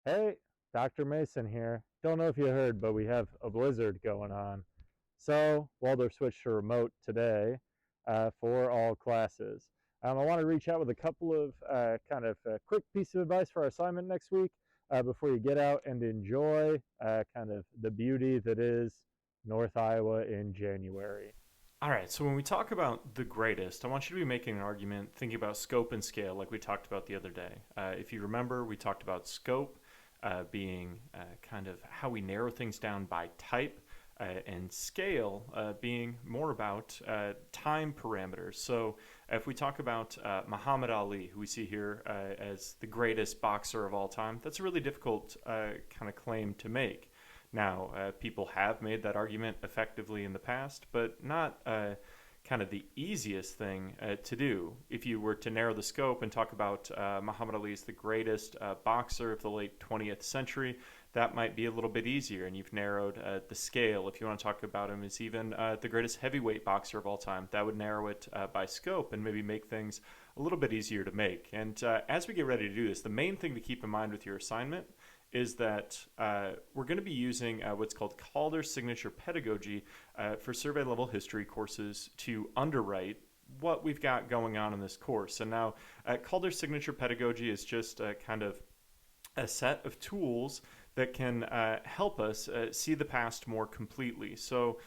Hey, Dr. Mason here. Don't know if you heard, but we have a blizzard going on. So, Waldorf switched to remote today for all classes. I want to reach out with a couple of quick piece of advice for our assignment next week before you get out and enjoy kind of the beauty that is North Iowa in January. All right, so when we talk about the greatest, I want you to be making an argument thinking about scope and scale like we talked about the other day. If you remember, we talked about scope being kind of how we narrow things down by type, and scale being more about time parameters. So if we talk about Muhammad Ali, who we see here as the greatest boxer of all time, that's a really difficult kind of claim to make. Now, people have made that argument effectively in the past, but not kind of the easiest thing to do. If you were to narrow the scope and talk about Muhammad Ali as the greatest boxer of the late 20th century, that might be a little bit easier. And you've narrowed the scale. If you want to talk about him as even the greatest heavyweight boxer of all time, that would narrow it by scope and maybe make things a little bit easier to make. And as we get ready to do this, the main thing to keep in mind with your assignment is that we're going to be using what's called Calder's signature pedagogy for survey level history courses to underwrite what we've got going on in this course. And now, Calder's signature pedagogy is just kind of a set of tools that can help us see the past more completely. So,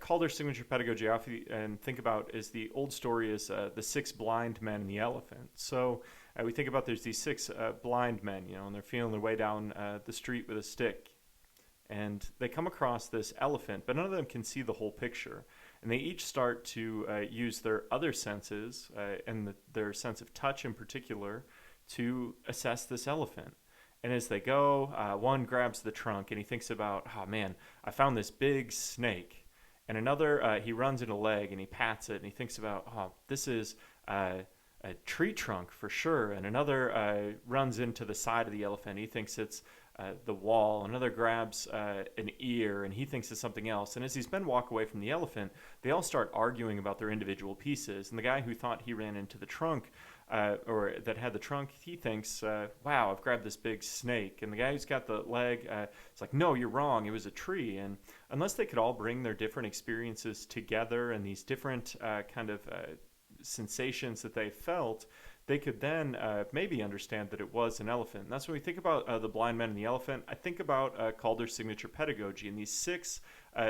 Calder's signature pedagogy, I often think about as the old story is the six blind men and the elephant. So, we think about there's these six blind men, and they're feeling their way down the street with a stick. And they come across this elephant, but none of them can see the whole picture. And they each start to use their other senses, and their sense of touch in particular, to assess this elephant. And as they go, one grabs the trunk and he thinks about, oh man, I found this big snake. And another, he runs in a leg and he pats it and he thinks about, oh, this is a tree trunk for sure. And another runs into the side of the elephant. He thinks it's the wall. Another grabs an ear and he thinks it's something else. And as these men walk away from the elephant, they all start arguing about their individual pieces. And the guy who thought he ran into the trunk, or that had the trunk, he thinks, wow, I've grabbed this big snake. And the guy who's got the leg, it's like, no, you're wrong. It was a tree. And unless they could all bring their different experiences together and these different sensations that they felt, they could then maybe understand that it was an elephant. And that's when we think about the blind men and the elephant. I think about Calder's signature pedagogy and these six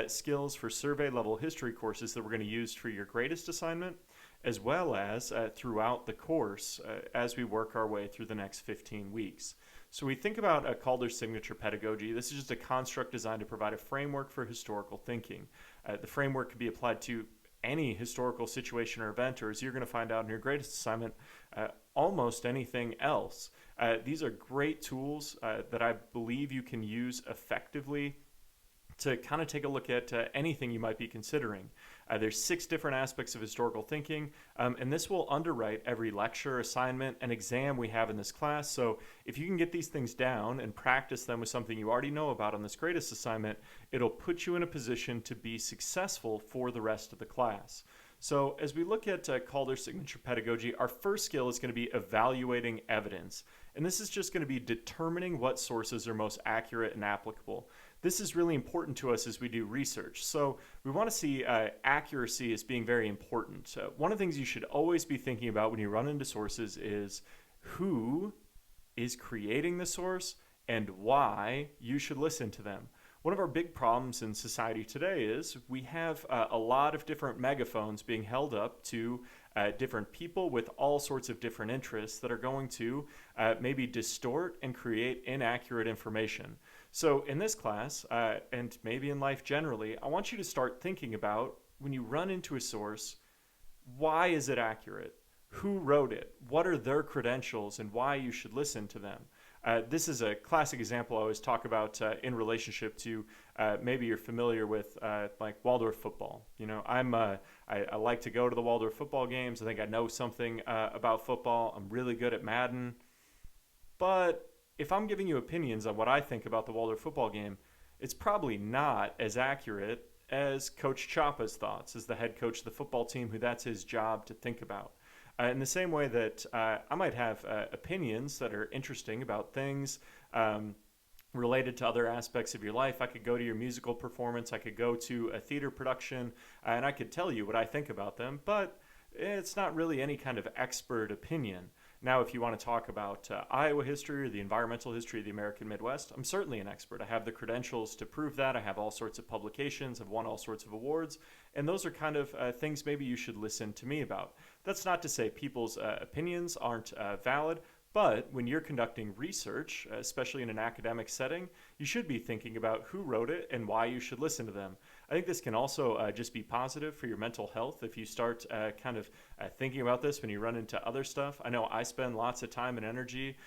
skills for survey level history courses that we're going to use for your greatest assignment, as well as throughout the course as we work our way through the next 15 weeks. So we think about Calder's signature pedagogy. This is just a construct designed to provide a framework for historical thinking. The framework can be applied to any historical situation or event, or as you're going to find out in your greatest assignment, almost anything else. These are great tools that I believe you can use effectively to kind of take a look at anything you might be considering. There's six different aspects of historical thinking, and this will underwrite every lecture, assignment, and exam we have in this class. So if you can get these things down and practice them with something you already know about on this greatest assignment, it'll put you in a position to be successful for the rest of the class. So, as we look at Calder's signature pedagogy, our first skill is going to be evaluating evidence. And this is just going to be determining what sources are most accurate and applicable. This is really important to us as we do research. So, we want to see accuracy as being very important. One of the things you should always be thinking about when you run into sources is who is creating the source and why you should listen to them. One of our big problems in society today is we have a lot of different megaphones being held up to different people with all sorts of different interests that are going to maybe distort and create inaccurate information. So, in this class, and maybe in life generally, I want you to start thinking about when you run into a source, why is it accurate? Who wrote it? What are their credentials and why you should listen to them? This is a classic example I always talk about in relationship to maybe you're familiar with like Waldorf football. I like to go to the Waldorf football games. I think I know something about football. I'm really good at Madden. But if I'm giving you opinions on what I think about the Waldorf football game, it's probably not as accurate as Coach Choppa's thoughts as the head coach of the football team, who that's his job to think about. In the same way that I might have opinions that are interesting about things related to other aspects of your life. I could go to your musical performance, I could go to a theater production, and I could tell you what I think about them, but it's not really any kind of expert opinion. Now, if you want to talk about Iowa history or the environmental history of the American Midwest, I'm certainly an expert. I have the credentials to prove that. I have all sorts of publications, I've won all sorts of awards, and those are kind of things maybe you should listen to me about. That's not to say people's opinions aren't valid. But when you're conducting research, especially in an academic setting, you should be thinking about who wrote it and why you should listen to them. I think this can also just be positive for your mental health if you start thinking about this when you run into other stuff. I know I spend lots of time and energy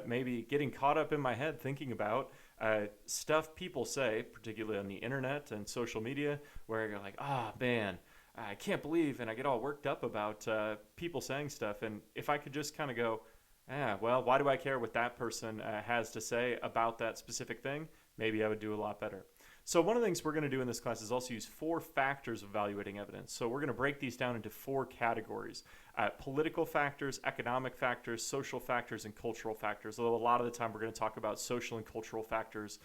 maybe getting caught up in my head thinking about stuff people say, particularly on the internet and social media, where you're like, ah, man, I can't believe, and I get all worked up about people saying stuff. And if I could just kind of go, well, why do I care what that person has to say about that specific thing? Maybe I would do a lot better. So one of the things we're going to do in this class is also use 4 factors of evaluating evidence. So we're going to break these down into 4 categories: political factors, economic factors, social factors, and cultural factors. Although a lot of the time we're going to talk about social and cultural factors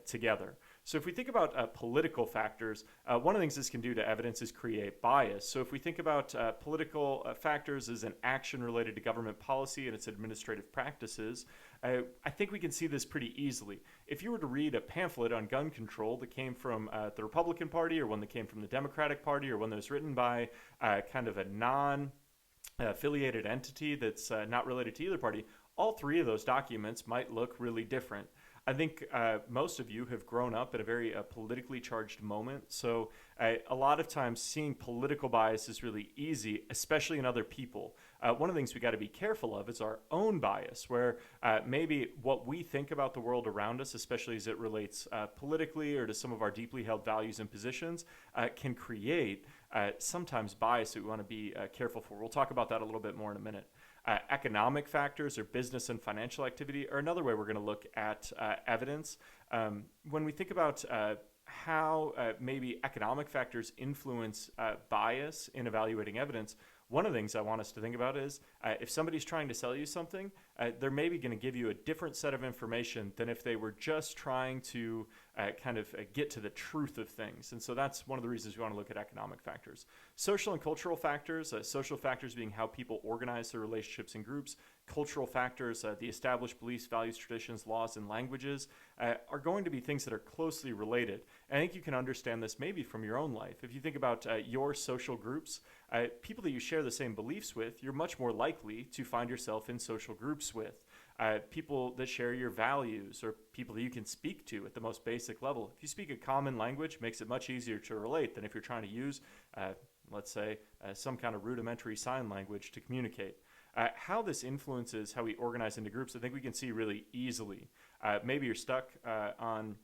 together. So if we think about political factors, one of the things this can do to evidence is create bias. So if we think about political factors as an action related to government policy and its administrative practices, I think we can see this pretty easily. If you were to read a pamphlet on gun control that came from the Republican Party, or one that came from the Democratic Party, or one that was written by kind of a non-affiliated entity that's not related to either party, all 3 of those documents might look really different. I think most of you have grown up at a very politically charged moment. So a lot of times seeing political bias is really easy, especially in other people. One of the things we got to be careful of is our own bias, where maybe what we think about the world around us, especially as it relates politically or to some of our deeply held values and positions, can create sometimes bias that we want to be careful for. We'll talk about that a little bit more in a minute. Economic factors or business and financial activity are another way we're going to look at evidence. When we think about how maybe economic factors influence bias in evaluating evidence, one of the things I want us to think about is if somebody's trying to sell you something, they're maybe going to give you a different set of information than if they were just trying to get to the truth of things. And so that's one of the reasons we want to look at economic factors. Social and cultural factors, social factors being how people organize their relationships in groups. Cultural factors, the established beliefs, values, traditions, laws, and languages, are going to be things that are closely related. And I think you can understand this maybe from your own life. If you think about your social groups, people that you share the same beliefs with, you're much more likely to find yourself in social groups with. People that share your values, or people that you can speak to at the most basic level. If you speak a common language, it makes it much easier to relate than if you're trying to use, let's say, some kind of rudimentary sign language to communicate. How this influences how we organize into groups, I think we can see really easily. Maybe you're stuck on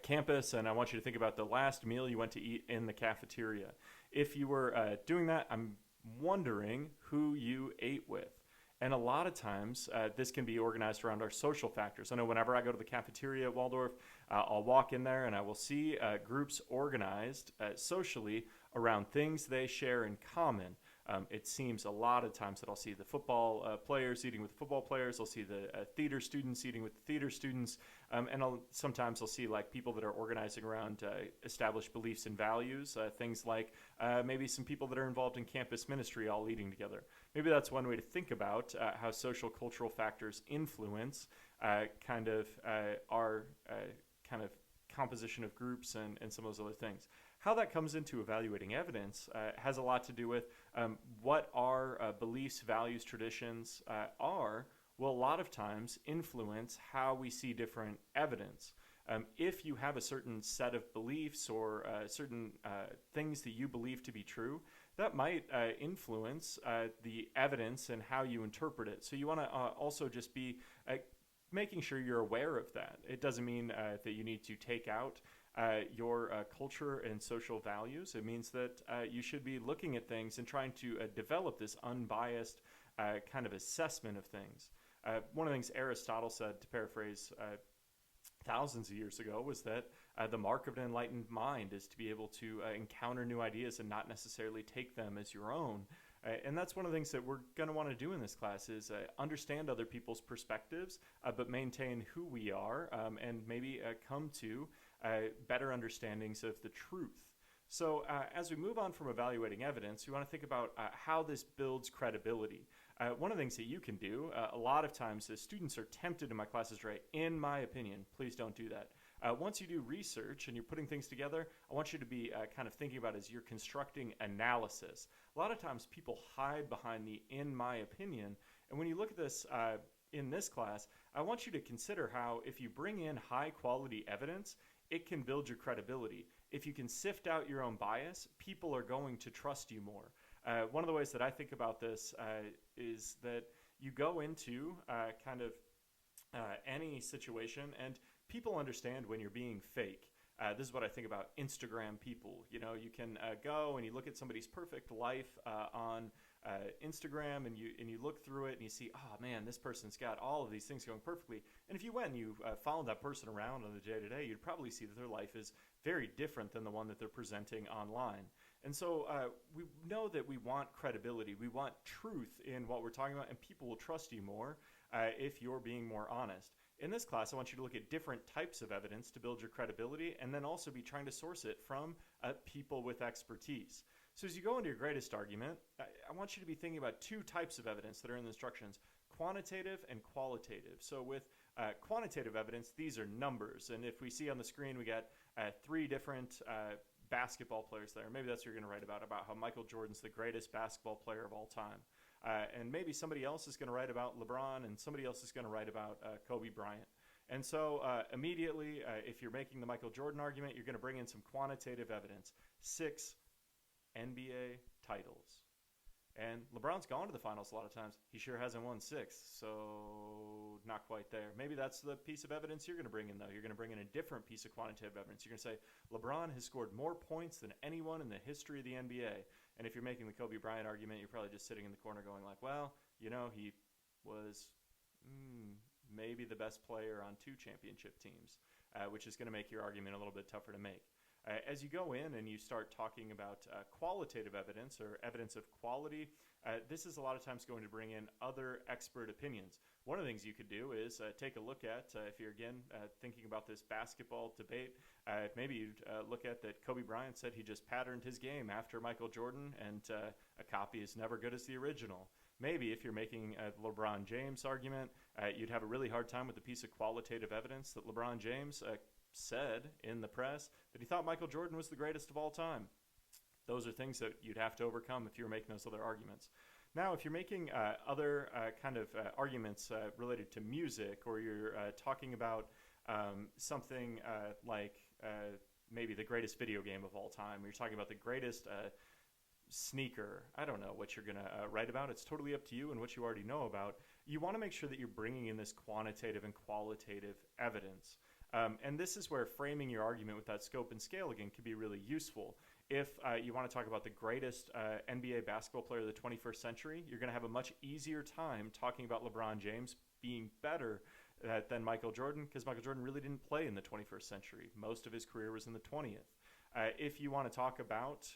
campus, and I want you to think about the last meal you went to eat in the cafeteria. If you were doing that, I'm wondering who you ate with. And a lot of times, this can be organized around our social factors. I know whenever I go to the cafeteria at Waldorf, I'll walk in there and I will see groups organized socially around things they share in common. It seems a lot of times that I'll see the football players eating with football players. I'll see the theater students eating with the theater students. And sometimes I'll see like people that are organizing around established beliefs and values, things like maybe some people that are involved in campus ministry all eating together. Maybe that's one way to think about how social cultural factors influence our composition of groups and some of those other things. How that comes into evaluating evidence has a lot to do with what our beliefs, values, traditions will a lot of times influence how we see different evidence. If you have a certain set of beliefs or certain things that you believe to be true, that might influence the evidence and how you interpret it. So you want to also just be making sure you're aware of that. It doesn't mean that you need to take out your culture and social values. It means that you should be looking at things and trying to develop this unbiased kind of assessment of things. One of the things Aristotle said, to paraphrase thousands of years ago, was that the mark of an enlightened mind is to be able to encounter new ideas and not necessarily take them as your own. And that's one of the things that we're going to want to do in this class is understand other people's perspectives, but maintain who we are, and maybe come to better understandings of the truth. So as we move on from evaluating evidence, we want to think about how this builds credibility. One of the things that you can do, a lot of times students are tempted in my classes to write, in my opinion. Please don't do that. Once you do research and you're putting things together, I want you to be kind of thinking about it as you're constructing analysis. A lot of times people hide behind the in my opinion. And when you look at this in this class, I want you to consider how if you bring in high quality evidence, it can build your credibility. If you can sift out your own bias, people are going to trust you more. One of the ways that I think about this is that you go into any situation and people understand when you're being fake. This is what I think about Instagram people. You know, you can go and you look at somebody's perfect life on Instagram, and you look through it and you see, oh man, this person's got all of these things going perfectly. And if you went and you followed that person around on the day-to-day, you'd probably see that their life is very different than the one that they're presenting online. And so we know that we want credibility. We want truth in what we're talking about, and people will trust you more if you're being more honest. In this class, I want you to look at different types of evidence to build your credibility, and then also be trying to source it from people with expertise. So as you go into your greatest argument, I want you to be thinking about two types of evidence that are in the instructions: quantitative and qualitative. So with quantitative evidence, these are numbers. And if we see on the screen, we got 3 different basketball players there. Maybe that's what you're going to write about how Michael Jordan's the greatest basketball player of all time. And maybe somebody else is going to write about LeBron, and somebody else is going to write about Kobe Bryant. And so immediately, if you're making the Michael Jordan argument, you're going to bring in some quantitative evidence. 6 NBA titles. And LeBron's gone to the finals a lot of times. He sure hasn't won 6, so not quite there. Maybe that's the piece of evidence you're going to bring in, though. You're going to bring in a different piece of quantitative evidence. You're going to say, LeBron has scored more points than anyone in the history of the NBA. And if you're making the Kobe Bryant argument, you're probably just sitting in the corner going like, well, you know, he was maybe the best player on 2 championship teams, which is going to make your argument a little bit tougher to make. As you go in and you start talking about qualitative evidence or evidence of quality, this is a lot of times going to bring in other expert opinions. One of the things you could do is take a look at, if you're again thinking about this basketball debate, maybe you'd look at that Kobe Bryant said he just patterned his game after Michael Jordan, and a copy is never good as the original. Maybe if you're making a LeBron James argument, you'd have a really hard time with a piece of qualitative evidence that LeBron James said in the press that he thought Michael Jordan was the greatest of all time. Those are things that you'd have to overcome if you were making those other arguments. Now, if you're making other arguments related to music, or you're talking about something like maybe the greatest video game of all time, or you're talking about the greatest sneaker, I don't know what you're going to write about. It's totally up to you and what you already know about. You want to make sure that you're bringing in this quantitative and qualitative evidence. And this is where framing your argument with that scope and scale again can be really useful. If you want to talk about the greatest NBA basketball player of the 21st century, you're going to have a much easier time talking about LeBron James being better than Michael Jordan, because Michael Jordan really didn't play in the 21st century. Most of his career was in the 20th. If you want to talk about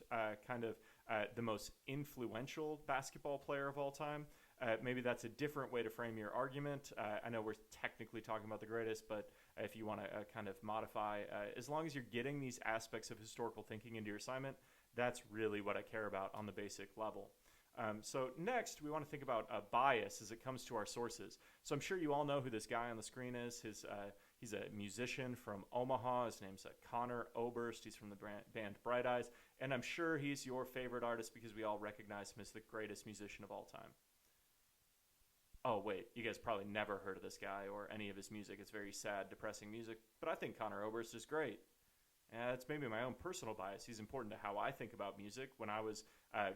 the most influential basketball player of all time, maybe that's a different way to frame your argument. I know we're technically talking about the greatest, but if you want to kind of modify, as long as you're getting these aspects of historical thinking into your assignment, that's really what I care about on the basic level. So next, we want to think about bias as it comes to our sources. So I'm sure you all know who this guy on the screen is. He's a musician from Omaha. His name's Conor Oberst. He's from the band Bright Eyes. And I'm sure he's your favorite artist because we all recognize him as the greatest musician of all time. Oh, wait, you guys probably never heard of this guy or any of his music. It's very sad, depressing music. But I think Conor Oberst is great. It's maybe my own personal bias. He's important to how I think about music. When I was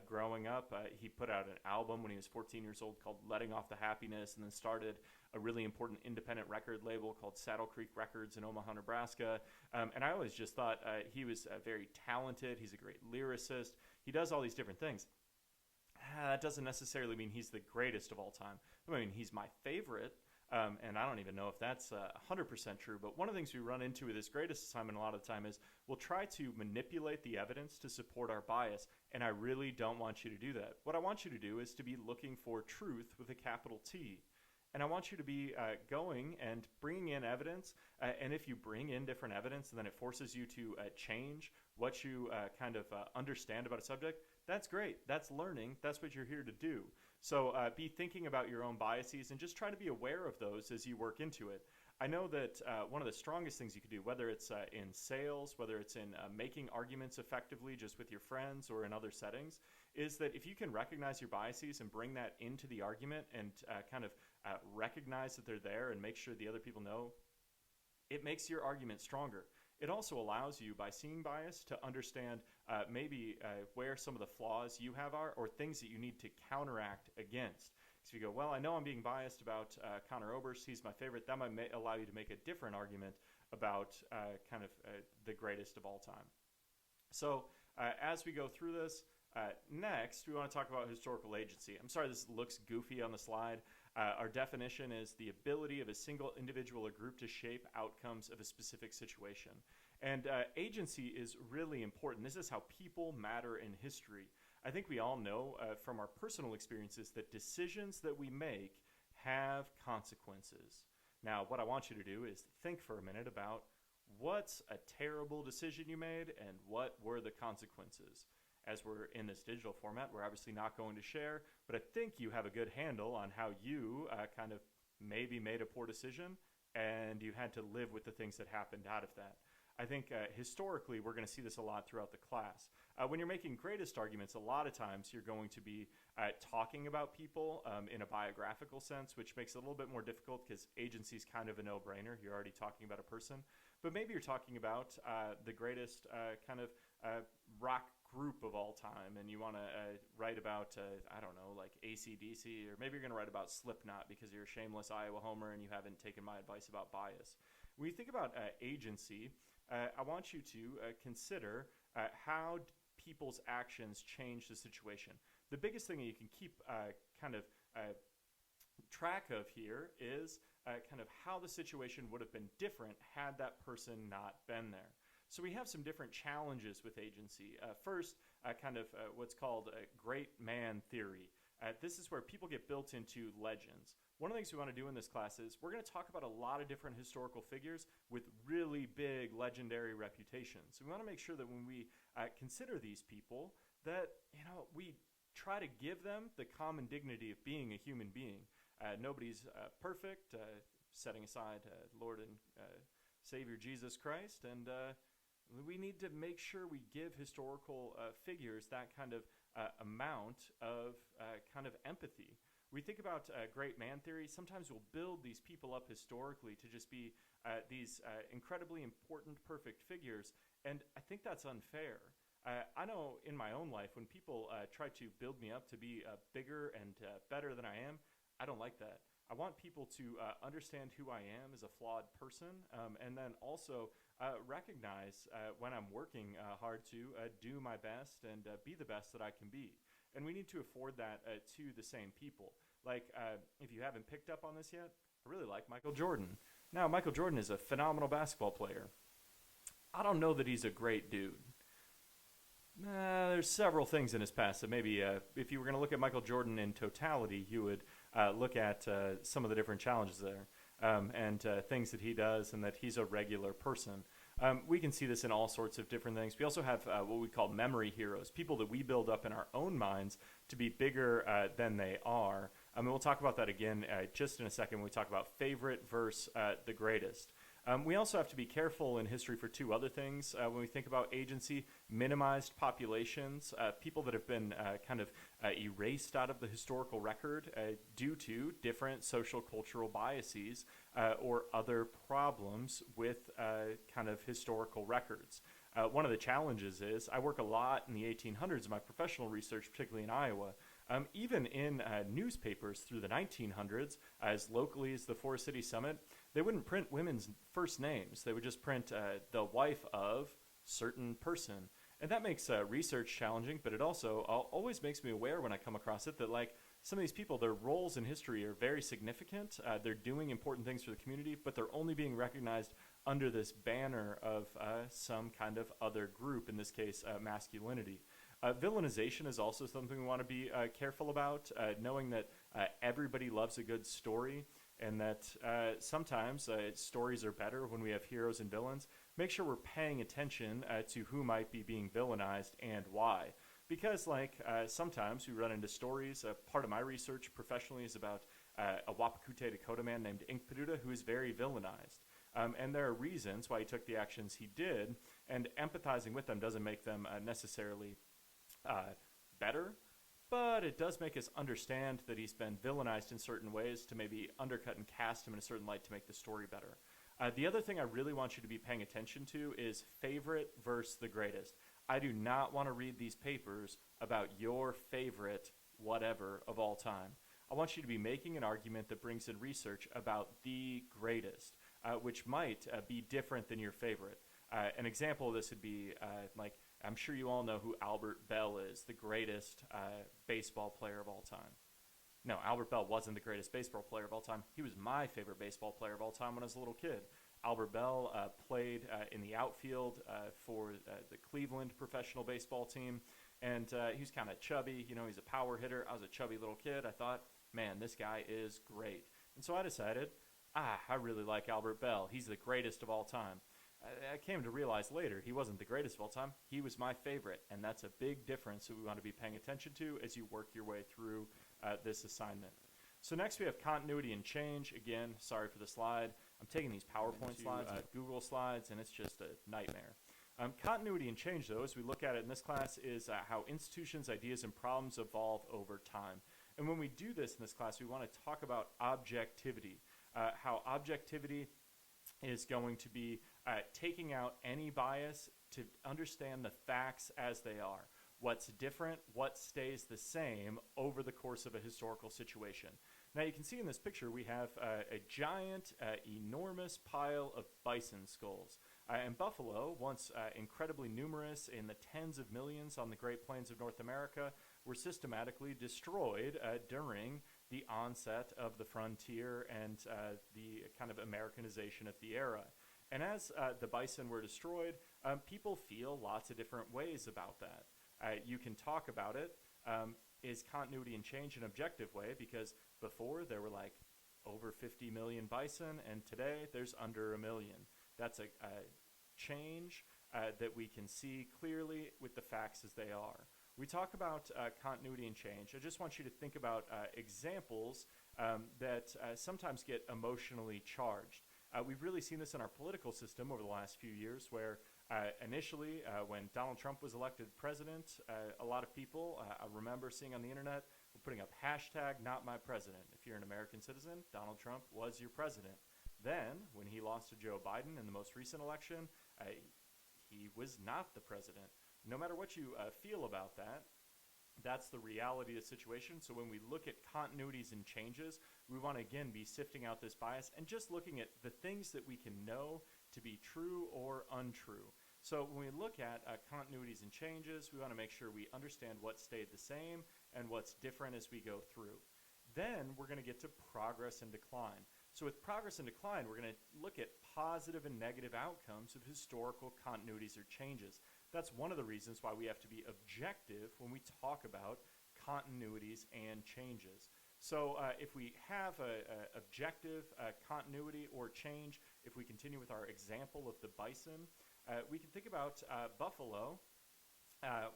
growing up, he put out an album when he was 14 years old called Letting Off the Happiness, and then started a really important independent record label called Saddle Creek Records in Omaha, Nebraska. And I always just thought he was very talented. He's a great lyricist. He does all these different things. That doesn't necessarily mean he's the greatest of all time. I mean, he's my favorite. And I don't even know if that's 100% true, but one of the things we run into with this greatest assignment a lot of the time is we'll try to manipulate the evidence to support our bias, and I really don't want you to do that. What I want you to do is to be looking for truth with a capital T. And I want you to be going and bringing in evidence. And if you bring in different evidence and then it forces you to change what you understand about a subject, that's great. That's learning. That's what you're here to do. So be thinking about your own biases and just try to be aware of those as you work into it. I know that one of the strongest things you could do, whether it's in sales, whether it's in making arguments effectively just with your friends or in other settings, is that if you can recognize your biases and bring that into the argument and recognize that they're there and make sure the other people know, it makes your argument stronger. It also allows you, by seeing bias, to understand maybe where some of the flaws you have are or things that you need to counteract against. So if you go, well, I know I'm being biased about Conor Oberst, he's my favorite, that might allow you to make a different argument about the greatest of all time. So as we go through this, next, we want to talk about historical agency. I'm sorry this looks goofy on the slide. Our definition is the ability of a single individual or group to shape outcomes of a specific situation. And agency is really important. This is how people matter in history. I think we all know from our personal experiences that decisions that we make have consequences. Now, what I want you to do is think for a minute about what's a terrible decision you made and what were the consequences. As we're in this digital format, we're obviously not going to share, but I think you have a good handle on how you maybe made a poor decision and you had to live with the things that happened out of that. I think historically we're going to see this a lot throughout the class. When you're making greatest arguments, a lot of times you're going to be talking about people in a biographical sense, which makes it a little bit more difficult because agency is kind of a no-brainer. You're already talking about a person. But maybe you're talking about the greatest rock group of all time, and you want to write about, I don't know, like AC/DC, or maybe you're going to write about Slipknot because you're a shameless Iowa homer and you haven't taken my advice about bias. When you think about agency, I want you to consider how people's actions change the situation. The biggest thing that you can keep track of here is how the situation would have been different had that person not been there. So we have some different challenges with agency. First, what's called great man theory. This is where people get built into legends. One of the things we want to do in this class is we're going to talk about a lot of different historical figures with really big legendary reputations. So we want to make sure that when we consider these people, that we try to give them the common dignity of being a human being. Nobody's perfect, setting aside Lord and Savior Jesus Christ, and we need to make sure we give historical figures that kind of amount of empathy. We think about great man theory. Sometimes we'll build these people up historically to just be these incredibly important, perfect figures, and I think that's unfair. I know in my own life when people try to build me up to be bigger and better than I am, I don't like that. I want people to understand who I am as a flawed person, and then also recognize when I'm working hard to do my best and be the best that I can be. And we need to afford that to the same people. Like, if you haven't picked up on this yet, I really like Michael Jordan. Now, Michael Jordan is a phenomenal basketball player. I don't know that he's a great dude. There's several things in his past that maybe if you were going to look at Michael Jordan in totality, you would look at some of the different challenges there and things that he does and that he's a regular person. We can see this in all sorts of different things. We also have what we call memory heroes, people that we build up in our own minds to be bigger than they are. We'll talk about that again just in a second when we talk about favorite versus the greatest. We also have to be careful in history for two other things when we think about agency: minimized populations, people that have been erased out of the historical record due to different social cultural biases or other problems with historical records. One of the challenges is I work a lot in the 1800s in my professional research, particularly in Iowa. Even in newspapers through the 1900s, as locally as the Forest City Summit, they wouldn't print women's first names. They would just print the wife of certain person. And that makes research challenging, but it also always makes me aware when I come across it that some of these people, their roles in history are very significant. They're doing important things for the community, but they're only being recognized under this banner of some kind of other group, in this case, masculinity. Villainization is also something we want to be careful about, knowing that everybody loves a good story, and that sometimes stories are better when we have heroes and villains. Make sure we're paying attention to who might be being villainized and why. Because, sometimes we run into stories. Part of my research professionally is about a Wapakute Dakota man named Inkpaduta who is very villainized. And there are reasons why he took the actions he did, and empathizing with them doesn't make them necessarily better, but it does make us understand that he's been villainized in certain ways to maybe undercut and cast him in a certain light to make the story better. The other thing I really want you to be paying attention to is favorite versus the greatest. I do not want to read these papers about your favorite whatever of all time. I want you to be making an argument that brings in research about the greatest, which might be different than your favorite. An example of this would be I'm sure you all know who Albert Bell is, the greatest baseball player of all time. No, Albert Bell wasn't the greatest baseball player of all time. He was my favorite baseball player of all time when I was a little kid. Albert Bell played in the outfield for the Cleveland professional baseball team, and he was kind of chubby. He's a power hitter. I was a chubby little kid. I thought, man, this guy is great. And so I decided, I really like Albert Bell. He's the greatest of all time. I came to realize later he wasn't the greatest of all time. He was my favorite, and that's a big difference that we want to be paying attention to as you work your way through this assignment. So next we have continuity and change. Again, sorry for the slide. I'm taking these PowerPoint slides, Google Slides, and it's just a nightmare. Continuity and change, though, as we look at it in this class, is how institutions, ideas, and problems evolve over time. And when we do this in this class, we want to talk about objectivity, how objectivity is going to be taking out any bias to understand the facts as they are. What's different, what stays the same over the course of a historical situation. Now you can see in this picture we have a giant, enormous pile of bison skulls. And buffalo, once incredibly numerous in the tens of millions on the Great Plains of North America, were systematically destroyed during the onset of the frontier and the kind of Americanization of the era. And as the bison were destroyed, people feel lots of different ways about that. You can talk about it. Is continuity and change an objective way? Because before there were over 50 million bison, and today there's under 1 million. That's a change that we can see clearly with the facts as they are. We talk about continuity and change. I just want you to think about examples that sometimes get emotionally charged. We've really seen this in our political system over the last few years, where initially, when Donald Trump was elected president, a lot of people, I remember seeing on the internet, were putting up hashtag not my president. If you're an American citizen, Donald Trump was your president. Then, when he lost to Joe Biden in the most recent election, he was not the president. No matter what you feel about that, that's the reality of the situation. So when we look at continuities and changes, we want to, again, be sifting out this bias and just looking at the things that we can know to be true or untrue. So when we look at continuities and changes, we want to make sure we understand what stayed the same and what's different as we go through. Then we're going to get to progress and decline. So with progress and decline, we're going to look at positive and negative outcomes of historical continuities or changes. That's one of the reasons why we have to be objective when we talk about continuities and changes. So if we have an objective continuity or change, if we continue with our example of the bison, we can think about buffalo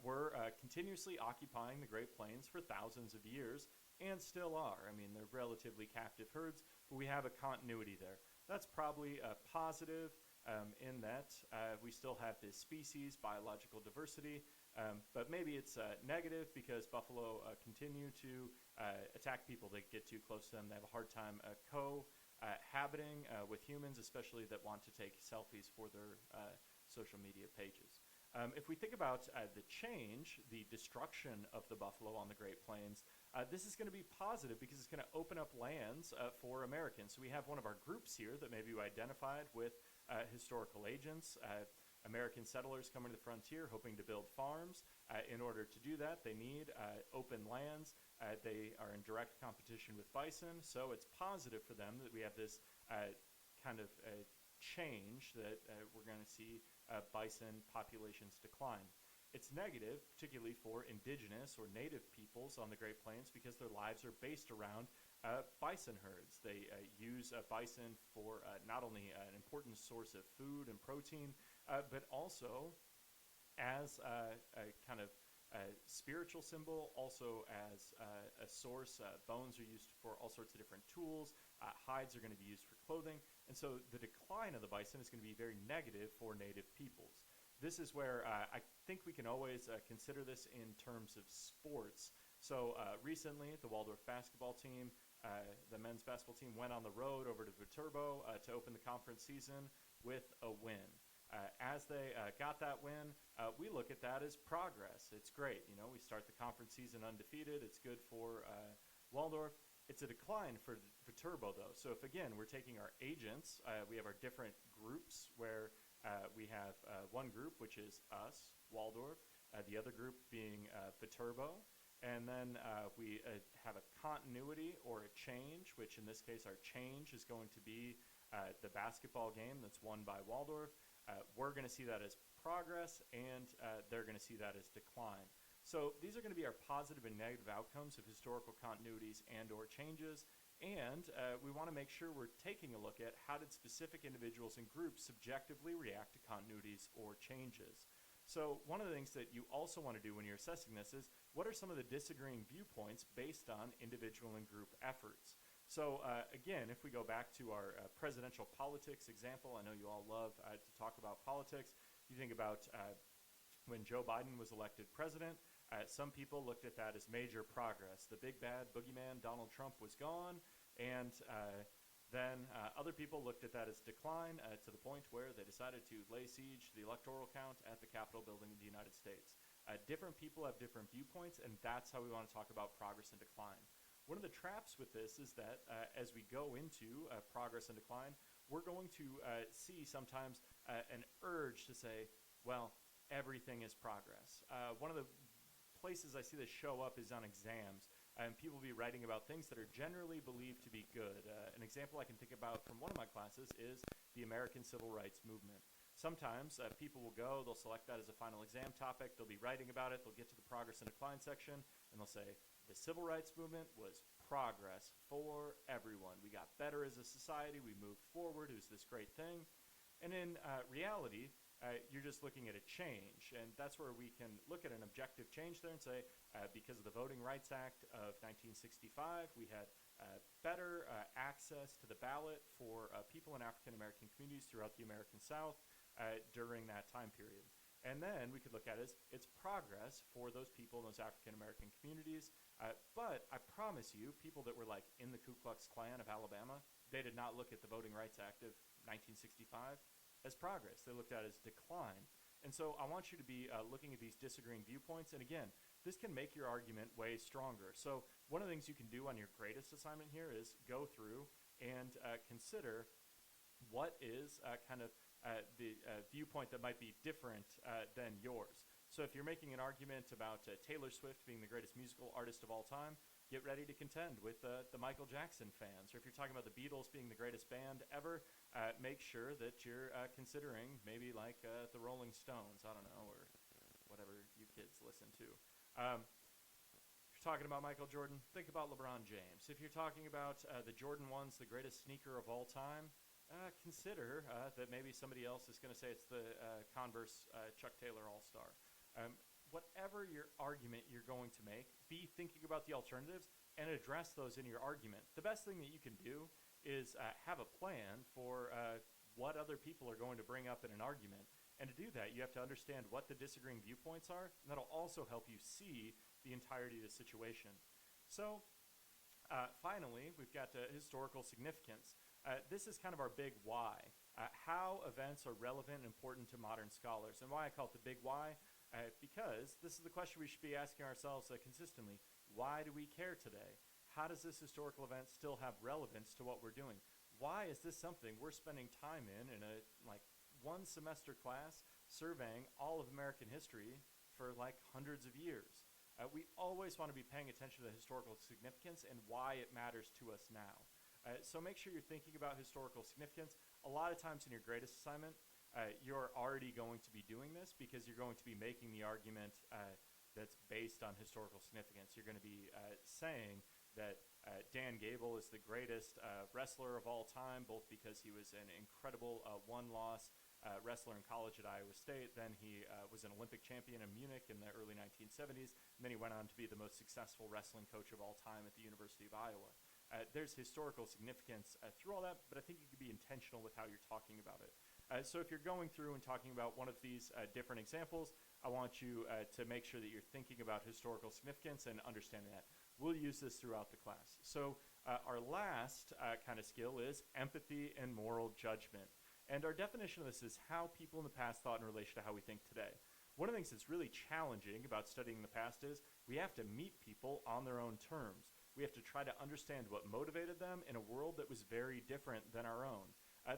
were continuously occupying the Great Plains for thousands of years and still are. I mean, they're relatively captive herds, but we have a continuity there. That's probably positive in that we still have this species, biological diversity, but maybe it's negative because buffalo continue to attack people that get too close to them. They have a hard time cohabiting with humans, especially that want to take selfies for their social media pages. If we think about the change, the destruction of the buffalo on the Great Plains, this is going to be positive because it's going to open up lands for Americans. So we have one of our groups here that maybe you identified with historical agents. American settlers coming to the frontier hoping to build farms. In order to do that, they need open lands. They are in direct competition with bison, so it's positive for them that we have this kind of change that we're going to see bison populations decline. It's negative, particularly for indigenous or native peoples on the Great Plains, because their lives are based around bison herds. They use bison for not only an important source of food and protein, but also as a kind of spiritual symbol, also as a source. Bones are used for all sorts of different tools. Hides are going to be used for clothing. And so the decline of the bison is going to be very negative for native peoples. This is where I think we can always consider this in terms of sports. So recently, the Waldorf basketball team, the men's basketball team, went on the road over to Viterbo to open the conference season with a win. As they got that win, we look at that as progress. It's great. You know, we start the conference season undefeated. It's good for Waldorf. It's a decline for Viterbo, though. So if, again, we're taking our agents, we have our different groups where we have one group, which is us, Waldorf, the other group being Viterbo, and then we have a continuity or a change, which in this case our change is going to be the basketball game that's won by Waldorf. We're going to see that as progress, and they're going to see that as decline. So these are going to be our positive and negative outcomes of historical continuities and or changes. And we want to make sure we're taking a look at how did specific individuals and groups subjectively react to continuities or changes. So one of the things that you also want to do when you're assessing this is, what are some of the disagreeing viewpoints based on individual and group efforts? So again, if we go back to our presidential politics example, I know you all love to talk about politics. You think about when Joe Biden was elected president, some people looked at that as major progress. The big bad boogeyman, Donald Trump, was gone, and then other people looked at that as decline to the point where they decided to lay siege to the electoral count at the Capitol building in the United States. Different people have different viewpoints, and that's how we want to talk about progress and decline. One of the traps with this is that as we go into progress and decline, we're going to see sometimes an urge to say, well, everything is progress. One of the places I see this show up is on exams, and people will be writing about things that are generally believed to be good. An example I can think about from one of my classes is the American Civil Rights Movement. Sometimes people will go, they'll select that as a final exam topic, they'll be writing about it, they'll get to the progress and decline section, and they'll say, the Civil Rights Movement was progress for everyone. We got better as a society, we moved forward, it was this great thing. And in reality, you're just looking at a change, and that's where we can look at an objective change there and say, because of the Voting Rights Act of 1965, we had better access to the ballot for people in African American communities throughout the American South during that time period. And then we could look at it as it's progress for those people in those African American communities. But I promise you, people that were like in the Ku Klux Klan of Alabama, they did not look at the Voting Rights Act of 1965 as progress. They looked at it as decline. And so I want you to be looking at these disagreeing viewpoints. And again, this can make your argument way stronger. So one of the things you can do on your greatest assignment here is go through and consider what is the viewpoint that might be different than yours. So if you're making an argument about Taylor Swift being the greatest musical artist of all time, get ready to contend with the Michael Jackson fans. Or if you're talking about the Beatles being the greatest band ever, make sure that you're considering maybe like the Rolling Stones, I don't know, or whatever you kids listen to. If you're talking about Michael Jordan, think about LeBron James. If you're talking about the Jordan 1's the greatest sneaker of all time, consider that maybe somebody else is going to say it's the Converse Chuck Taylor All-Star. Whatever your argument you're going to make, be thinking about the alternatives and address those in your argument. The best thing that you can do is have a plan for what other people are going to bring up in an argument. And to do that, you have to understand what the disagreeing viewpoints are, and that'll also help you see the entirety of the situation. So, finally, we've got historical significance. This is kind of our big why. How events are relevant and important to modern scholars. And why I call it the big why? Because this is the question we should be asking ourselves consistently. Why do we care today? How does this historical event still have relevance to what we're doing? Why is this something we're spending time in a one semester class surveying all of American history for like hundreds of years. We always want to be paying attention to the historical significance and why it matters to us now. So make sure you're thinking about historical significance. A lot of times in your greatest assignment, you're already going to be doing this because you're going to be making the argument that's based on historical significance. You're going to be saying that Dan Gable is the greatest wrestler of all time, both because he was an incredible one-loss wrestler in college at Iowa State. Then he was an Olympic champion in Munich in the early 1970s. And then he went on to be the most successful wrestling coach of all time at the University of Iowa. There's historical significance through all that, but I think you could be intentional with how you're talking about it. So if you're going through and talking about one of these different examples, I want you to make sure that you're thinking about historical significance and understanding that. We'll use this throughout the class. So our last kind of skill is empathy and moral judgment. And our definition of this is how people in the past thought in relation to how we think today. One of the things that's really challenging about studying the past is we have to meet people on their own terms. We have to try to understand what motivated them in a world that was very different than our own.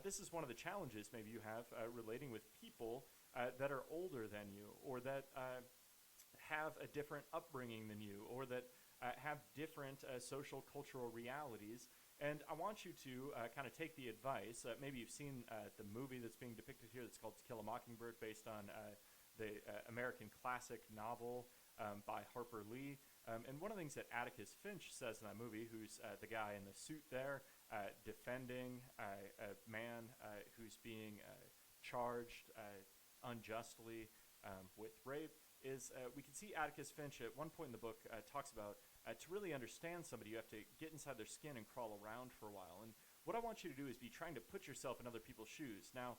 This is one of the challenges maybe you have relating with people that are older than you, or that have a different upbringing than you, or that have different social cultural realities. And I want you to kind of take the advice. Maybe you've seen the movie that's being depicted here that's called To Kill a Mockingbird, based on the American classic novel by Harper Lee. And one of the things that Atticus Finch says in that movie, who's the guy in the suit there, defending a man who's being charged unjustly with rape, is we can see Atticus Finch at one point in the book talks about to really understand somebody, you have to get inside their skin and crawl around for a while. And what I want you to do is be trying to put yourself in other people's shoes. Now,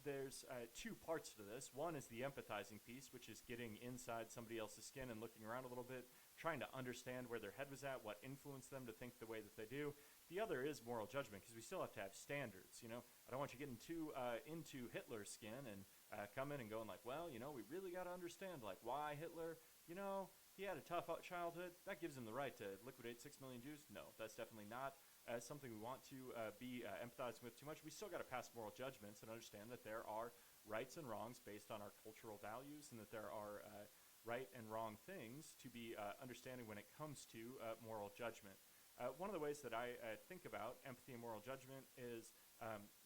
there's two parts to this. One is the empathizing piece, which is getting inside somebody else's skin and looking around a little bit, trying to understand where their head was at, what influenced them to think the way that they do. The other is moral judgment, because we still have to have standards. You know, I don't want you getting too into Hitler's skin and come in and going like, well, you know, we really got to understand like why Hitler, you know, he had a tough childhood. That gives him the right to liquidate 6 million Jews. No, that's definitely not something we want to be empathizing with too much. We still got to pass moral judgments and understand that there are rights and wrongs based on our cultural values, and that there are right and wrong things to be understanding when it comes to moral judgment. One of the ways that I think about empathy and moral judgment is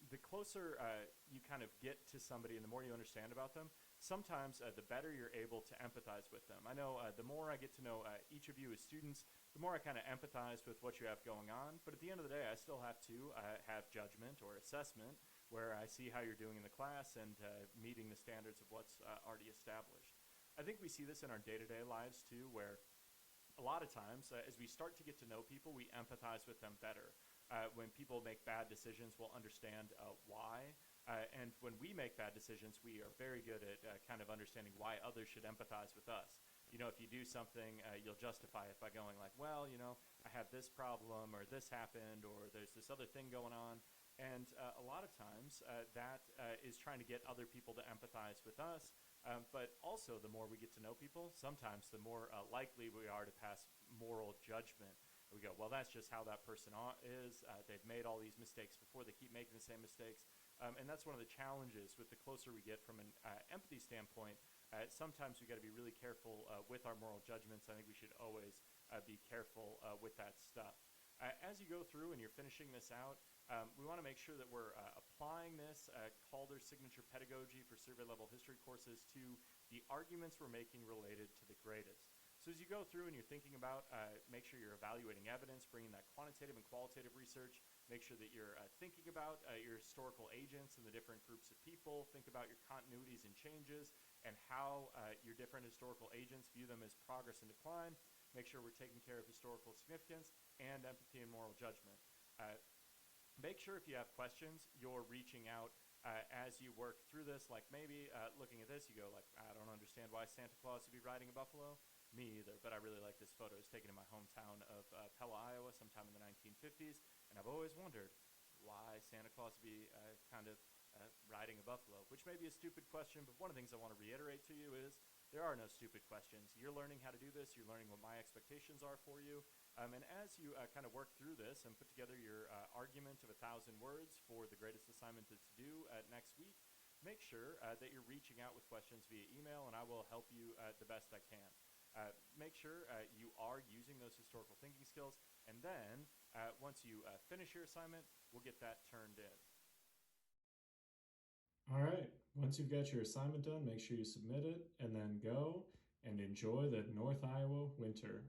the closer you kind of get to somebody and the more you understand about them, sometimes the better you're able to empathize with them. I know the more I get to know each of you as students, the more I kind of empathize with what you have going on. But at the end of the day, I still have to have judgment or assessment where I see how you're doing in the class and meeting the standards of what's already established. I think we see this in our day-to-day lives too, where a lot of times, as we start to get to know people, we empathize with them better. When people make bad decisions, we'll understand why. And when we make bad decisions, we are very good at kind of understanding why others should empathize with us. You know, if you do something, you'll justify it by going like, well, you know, I have this problem, or this happened, or there's this other thing going on. And a lot of times that is trying to get other people to empathize with us. But also, the more we get to know people, sometimes the more likely we are to pass moral judgment. We go, well, that's just how that person is. They've made all these mistakes before. They keep making the same mistakes. And that's one of the challenges with the closer we get from an empathy standpoint. Sometimes we got to be really careful with our moral judgments. I think we should always be careful with that stuff. As you go through and you're finishing this out, we want to make sure that we're applying this Calder signature pedagogy for survey level history courses to the arguments we're making related to the greatest. So as you go through and you're thinking about, make sure you're evaluating evidence, bringing that quantitative and qualitative research, make sure that you're thinking about your historical agents and the different groups of people, think about your continuities and changes, and how your different historical agents view them as progress and decline. Make sure we're taking care of historical significance and empathy and moral judgment. Make sure if you have questions, you're reaching out as you work through this. Like maybe looking at this, you go like, I don't understand why Santa Claus would be riding a buffalo. Me either, but I really like this photo. It's taken in my hometown of Pella, Iowa, sometime in the 1950s, and I've always wondered why Santa Claus would be kind of riding a buffalo, which may be a stupid question, but one of the things I want to reiterate to you is there are no stupid questions. You're learning how to do this. You're learning what my expectations are for you. And as you kind of work through this and put together your argument of 1,000 words for the greatest assignment that's due next week, make sure that you're reaching out with questions via email, and I will help you the best I can. Make sure you are using those historical thinking skills, and then once you finish your assignment, we'll get that turned in. All right, once you've got your assignment done, make sure you submit it and then go and enjoy the North Iowa winter.